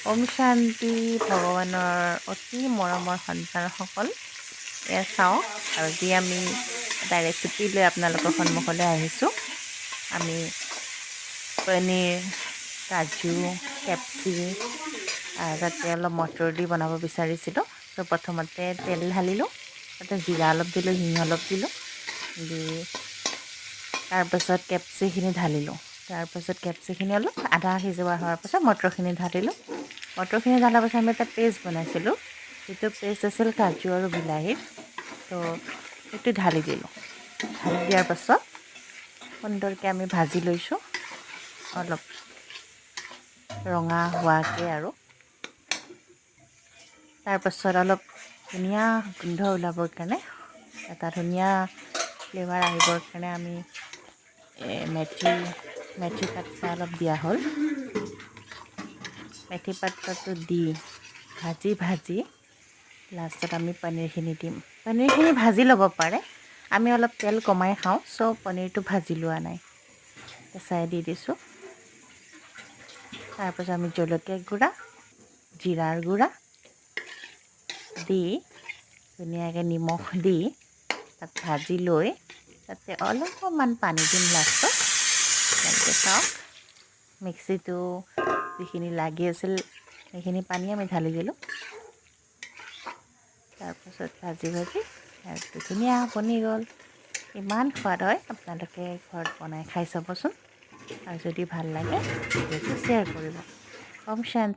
ওম শান্তি ভগৱানৰ অতি মৰমৰ সন্তানসকল এয়া চাওক আজি আমি এটা ৰেচিপি লৈ আপোনালোকৰ সন্মুখলৈ আহিছোঁ আমি পনীৰ কাজু কেপচি তাতে অলপ মটৰ দি বনাব বিচাৰিছিলোঁ ত' প্ৰথমতে তেল ঢালিলোঁ তাতে জিৰা অলপ দিলোঁ হিং অলপ দিলোঁ দি তাৰপাছত কেপচিখিনি ঢালিলোঁ তাৰপাছত কেপচিখিনি অলপ আধা সিজোৱা হোৱাৰ পাছত মটৰখিনি ঢালিলোঁ মটৰখিনি ঢলাৰ পাছত আমি এটা পেষ্ট বনাইছিলোঁ যিটো পেষ্ট আছিল কাজু আৰু বিলাহীৰ ত' সেইটো ঢালি দিলোঁ ঢালি দিয়াৰ পাছত সুন্দৰকৈ আমি ভাজি লৈছোঁ অলপ ৰঙা হোৱাকৈ আৰু তাৰপাছত অলপ ধুনীয়া গোন্ধ ওলাবৰ কাৰণে এটা ধুনীয়া ফ্লেভাৰ আহিবৰ কাৰণে আমি মেথি পাত্তা অলপ দিয়া হ'ল মেথি পাত্তাটো দি ভাজি লাষ্টত আমি পনীৰখিনি দিম পনীৰখিনি ভাজি ল'ব পাৰে আমি অলপ তেল কমাই খাওঁ চ' পনীৰটো ভাজি লোৱা নাই কেঁচাই দি দিছোঁ তাৰপাছত আমি জলকীয়া গুড়া জিৰাৰ গুড়া দি ধুনীয়াকৈ নিমখ দি তাত ভাজি লৈ তাতে অলপমান পানী দিম লাষ্টত তেনেকৈ চাওক মিক্সিটো যিখিনি লাগি আছিল সেইখিনি পানী আমি ঢালি দিলোঁ তাৰপাছত ভাজি ধুনীয়া বনি গ'ল ইমান সোৱাদ হয় আপোনালোকে ঘৰত বনাই খাই চাবচোন আৰু যদি ভাল লাগে ভিডিঅ'টো শ্বেয়াৰ কৰিব ওম শান্তি